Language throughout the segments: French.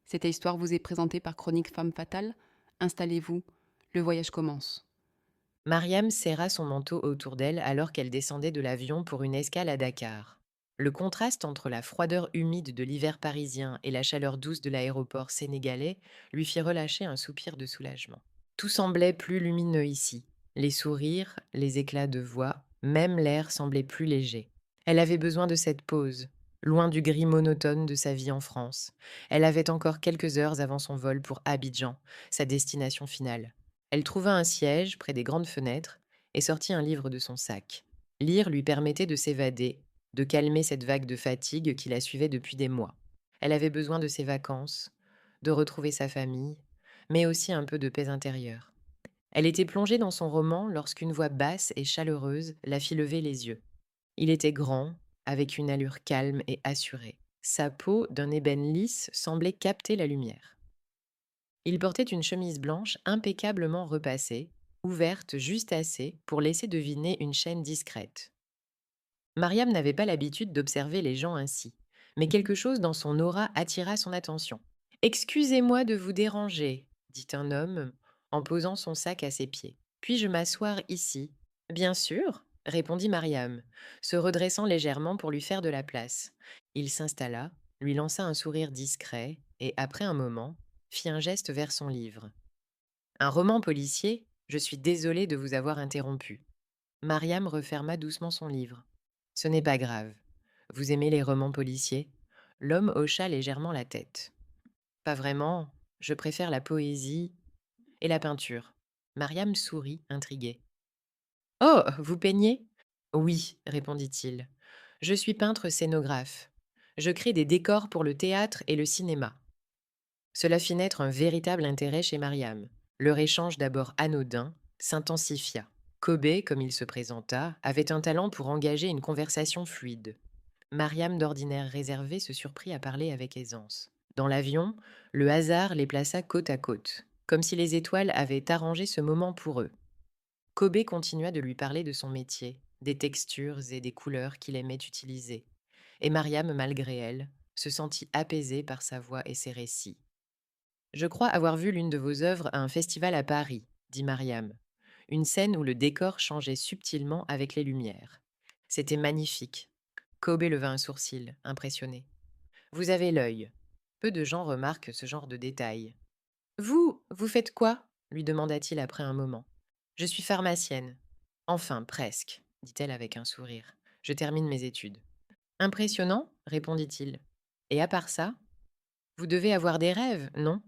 Cette histoire vous est présentée par Chronique Femme Fatale. Installez-vous, le voyage commence. Mariam serra son manteau autour d'elle alors qu'elle descendait de l'avion pour une escale à Dakar. Le contraste entre la froideur humide de l'hiver parisien et la chaleur douce de l'aéroport sénégalais lui fit relâcher un soupir de soulagement. Tout semblait plus lumineux ici. Les sourires, les éclats de voix, même l'air semblait plus léger. Elle avait besoin de cette pause, loin du gris monotone de sa vie en France. Elle avait encore quelques heures avant son vol pour Abidjan, sa destination finale. Elle trouva un siège près des grandes fenêtres et sortit un livre de son sac. Lire lui permettait de s'évader, de calmer cette vague de fatigue qui la suivait depuis des mois. Elle avait besoin de ses vacances, de retrouver sa famille, mais aussi un peu de paix intérieure. Elle était plongée dans son roman lorsqu'une voix basse et chaleureuse la fit lever les yeux. Il était grand, avec une allure calme et assurée. Sa peau, d'un ébène lisse, semblait capter la lumière. Il portait une chemise blanche impeccablement repassée, ouverte juste assez pour laisser deviner une chaîne discrète. Mariam n'avait pas l'habitude d'observer les gens ainsi, mais quelque chose dans son aura attira son attention. Excusez-moi de vous déranger, dit un homme en posant son sac à ses pieds. Puis-je m'asseoir ici? Bien sûr, répondit Mariam, se redressant légèrement pour lui faire de la place. Il s'installa, lui lança un sourire discret et, après un moment, fit un geste vers son livre. Un roman policier? Je suis désolée de vous avoir interrompu. Mariam referma doucement son livre. Ce n'est pas grave. Vous aimez les romans policiers? L'homme hocha légèrement la tête. Pas vraiment. Je préfère la poésie et la peinture. Mariam sourit, intriguée. Oh, vous peignez? Oui, répondit-il. Je suis peintre scénographe. Je crée des décors pour le théâtre et le cinéma. Cela fit naître un véritable intérêt chez Mariam. Leur échange d'abord anodin s'intensifia. Kobe, comme il se présenta, avait un talent pour engager une conversation fluide. Mariam, d'ordinaire réservée, se surprit à parler avec aisance. Dans l'avion, le hasard les plaça côte à côte, comme si les étoiles avaient arrangé ce moment pour eux. Kobe continua de lui parler de son métier, des textures et des couleurs qu'il aimait utiliser. Et Mariam, malgré elle, se sentit apaisée par sa voix et ses récits. Je crois avoir vu l'une de vos œuvres à un festival à Paris, dit Mariam. Une scène où le décor changeait subtilement avec les lumières. C'était magnifique. Kobe leva un sourcil, impressionné. Vous avez l'œil. Peu de gens remarquent ce genre de détails. Vous faites quoi? Lui demanda-t-il après un moment. Je suis pharmacienne. Enfin, presque, dit-elle avec un sourire. Je termine mes études. Impressionnant, répondit-il. Et à part ça, vous devez avoir des rêves, non?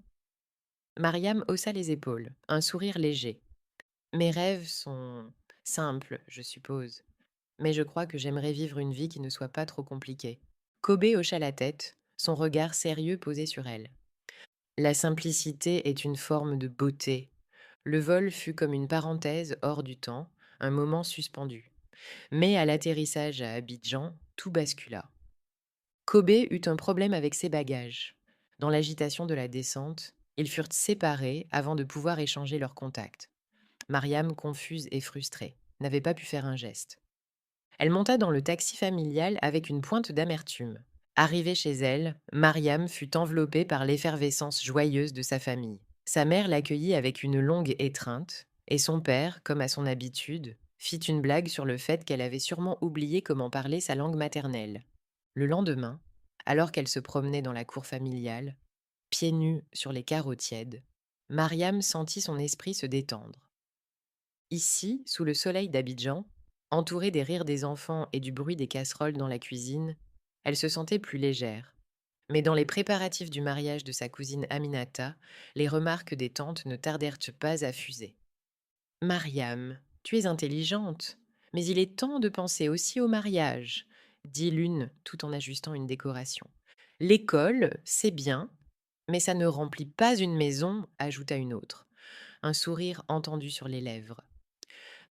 Mariam haussa les épaules, un sourire léger. Mes rêves sont simples, je suppose, mais je crois que j'aimerais vivre une vie qui ne soit pas trop compliquée. Kobe hocha la tête, son regard sérieux posé sur elle. La simplicité est une forme de beauté. Le vol fut comme une parenthèse hors du temps, un moment suspendu. Mais à l'atterrissage à Abidjan, tout bascula. Kobe eut un problème avec ses bagages. Dans l'agitation de la descente, ils furent séparés avant de pouvoir échanger leurs contacts. Mariam, confuse et frustrée, n'avait pas pu faire un geste. Elle monta dans le taxi familial avec une pointe d'amertume. Arrivée chez elle, Mariam fut enveloppée par l'effervescence joyeuse de sa famille. Sa mère l'accueillit avec une longue étreinte, et son père, comme à son habitude, fit une blague sur le fait qu'elle avait sûrement oublié comment parler sa langue maternelle. Le lendemain, alors qu'elle se promenait dans la cour familiale, pieds nus sur les carreaux tièdes, Mariam sentit son esprit se détendre. Ici, sous le soleil d'Abidjan, entourée des rires des enfants et du bruit des casseroles dans la cuisine, elle se sentait plus légère. Mais dans les préparatifs du mariage de sa cousine Aminata, les remarques des tantes ne tardèrent pas à fuser. Mariam, tu es intelligente, mais il est temps de penser aussi au mariage, dit l'une tout en ajustant une décoration. L'école, c'est bien, mais ça ne remplit pas une maison, ajouta une autre, un sourire entendu sur les lèvres.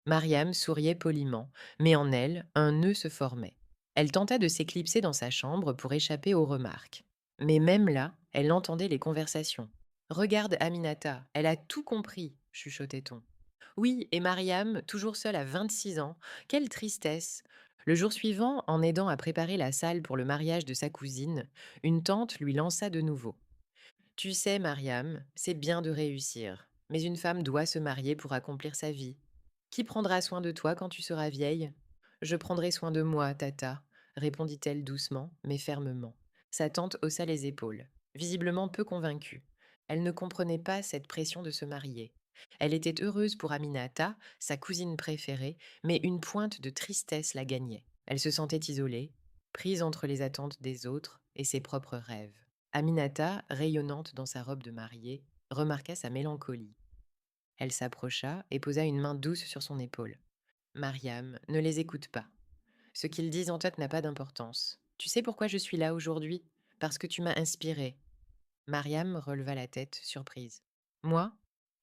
Mariam souriait poliment, mais en elle, un nœud se formait. Elle tenta de s'éclipser dans sa chambre pour échapper aux remarques. Mais même là, elle entendait les conversations. Regarde Aminata, elle a tout compris, chuchotait-on. Oui, et Mariam, toujours seule à 26 ans, quelle tristesse. Le jour suivant, en aidant à préparer la salle pour le mariage de sa cousine, une tante lui lança de nouveau. Tu sais, Mariam, c'est bien de réussir, mais une femme doit se marier pour accomplir sa vie. Qui prendra soin de toi quand tu seras vieille? Je prendrai soin de moi, Tata, répondit-elle doucement, mais fermement. Sa tante haussa les épaules, visiblement peu convaincue. Elle ne comprenait pas cette pression de se marier. Elle était heureuse pour Aminata, sa cousine préférée, mais une pointe de tristesse la gagnait. Elle se sentait isolée, prise entre les attentes des autres et ses propres rêves. Aminata, rayonnante dans sa robe de mariée, remarqua sa mélancolie. Elle s'approcha et posa une main douce sur son épaule. Mariam, ne les écoute pas. Ce qu'ils disent en toi n'a pas d'importance. Tu sais pourquoi je suis là aujourd'hui? Parce que tu m'as inspirée. Mariam releva la tête, surprise. Moi?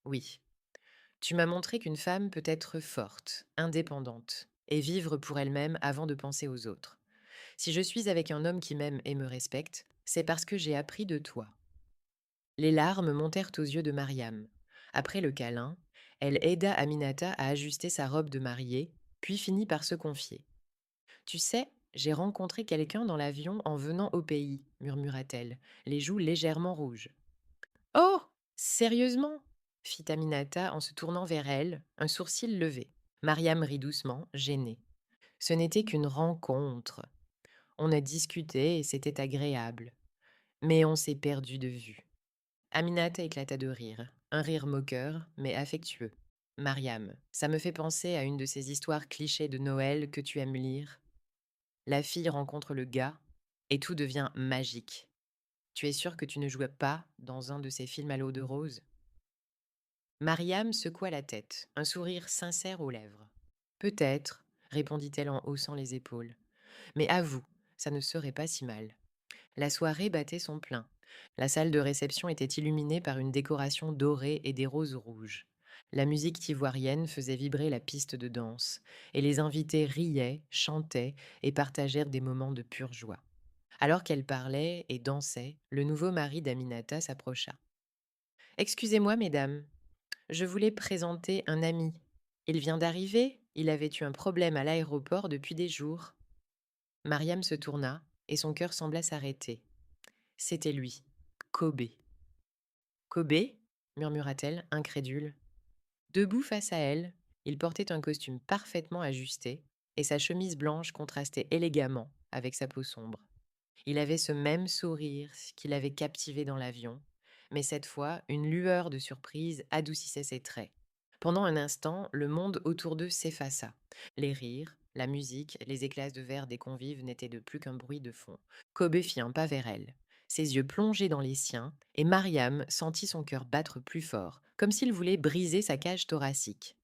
Oui. Tu m'as montré qu'une femme peut être forte, indépendante, et vivre pour elle-même avant de penser aux autres. Si je suis avec un homme qui m'aime et me respecte, c'est parce que j'ai appris de toi. Les larmes montèrent aux yeux de Mariam. Après le câlin, elle aida Aminata à ajuster sa robe de mariée, puis finit par se confier. Tu sais, j'ai rencontré quelqu'un dans l'avion en venant au pays, murmura-t-elle, les joues légèrement rouges. Oh! Sérieusement? Fit Aminata en se tournant vers elle, un sourcil levé. Mariam rit doucement, gênée. Ce n'était qu'une rencontre. On a discuté et c'était agréable. Mais on s'est perdu de vue. Aminata éclata de rire, un rire moqueur, mais affectueux. Mariam, ça me fait penser à une de ces histoires clichés de Noël que tu aimes lire. La fille rencontre le gars et tout devient magique. Tu es sûre que tu ne jouais pas dans un de ces films à l'eau de rose? Mariam secoua la tête, un sourire sincère aux lèvres. Peut-être, répondit-elle en haussant les épaules. Mais avoue, ça ne serait pas si mal. La soirée battait son plein. La salle de réception était illuminée par une décoration dorée et des roses rouges. La musique ivoirienne faisait vibrer la piste de danse, et les invités riaient, chantaient et partagèrent des moments de pure joie. Alors qu'elle parlait et dansait, le nouveau mari d'Aminata s'approcha. Excusez-moi, mesdames, je voulais présenter un ami. Il vient d'arriver, il avait eu un problème à l'aéroport depuis des jours. Mariam se tourna, et son cœur sembla s'arrêter. C'était lui, Kobe. Kobe? Murmura-t-elle, incrédule. Debout face à elle, il portait un costume parfaitement ajusté, et sa chemise blanche contrastait élégamment avec sa peau sombre. Il avait ce même sourire qui l'avait captivé dans l'avion, mais cette fois, une lueur de surprise adoucissait ses traits. Pendant un instant, le monde autour d'eux s'effaça. Les rires, la musique, les éclats de verre des convives n'étaient de plus qu'un bruit de fond. Kobe fit un pas vers elle, ses yeux plongés dans les siens, et Mariam sentit son cœur battre plus fort, comme s'il voulait briser sa cage thoracique.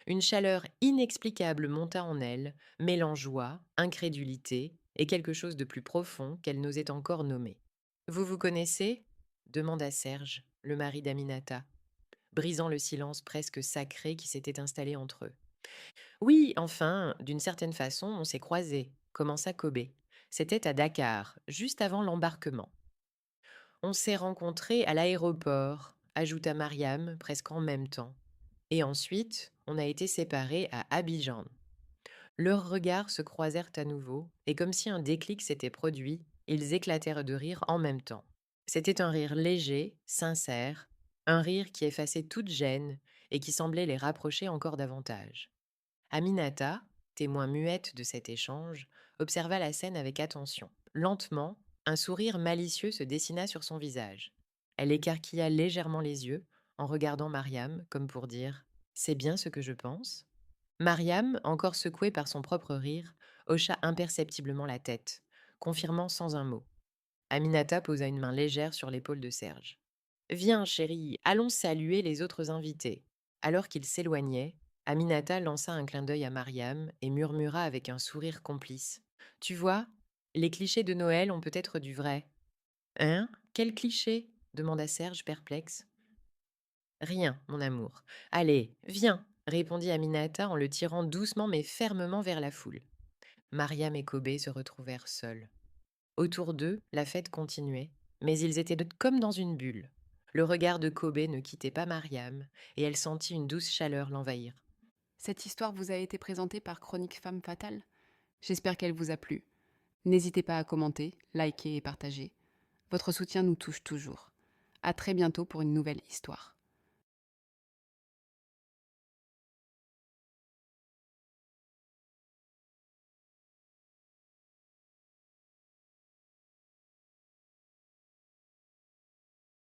Une chaleur inexplicable monta en elle, mêlant joie, incrédulité et quelque chose de plus profond qu'elle n'osait encore nommer. Vous vous connaissez? Demanda Serge, le mari d'Aminata, brisant le silence presque sacré qui s'était installé entre eux. Oui, enfin, d'une certaine façon, on s'est croisés, commença Kobe. C'était à Dakar, juste avant l'embarquement. On s'est rencontrés à l'aéroport, ajouta Mariam, presque en même temps. Et ensuite, on a été séparés à Abidjan. Leurs regards se croisèrent à nouveau, et comme si un déclic s'était produit, ils éclatèrent de rire en même temps. C'était un rire léger, sincère, un rire qui effaçait toute gêne et qui semblait les rapprocher encore davantage. Aminata, témoin muette de cet échange, observa la scène avec attention. Lentement, un sourire malicieux se dessina sur son visage. Elle écarquilla légèrement les yeux en regardant Mariam comme pour dire ⁇ C'est bien ce que je pense ?⁇ Mariam, encore secouée par son propre rire, hocha imperceptiblement la tête, confirmant sans un mot. Aminata posa une main légère sur l'épaule de Serge. Viens, chérie, allons saluer les autres invités. Alors qu'il s'éloignait, Aminata lança un clin d'œil à Mariam et murmura avec un sourire complice. Tu vois, les clichés de Noël ont peut-être du vrai. Hein? Quel cliché? Demanda Serge perplexe. Rien, mon amour. Allez, viens, répondit Aminata en le tirant doucement mais fermement vers la foule. Mariam et Kobe se retrouvèrent seuls. Autour d'eux, la fête continuait, mais ils étaient comme dans une bulle. Le regard de Kobe ne quittait pas Mariam, et elle sentit une douce chaleur l'envahir. Cette histoire vous a été présentée par Chronique Femme Fatale. J'espère qu'elle vous a plu. N'hésitez pas à commenter, liker et partager. Votre soutien nous touche toujours. À très bientôt pour une nouvelle histoire.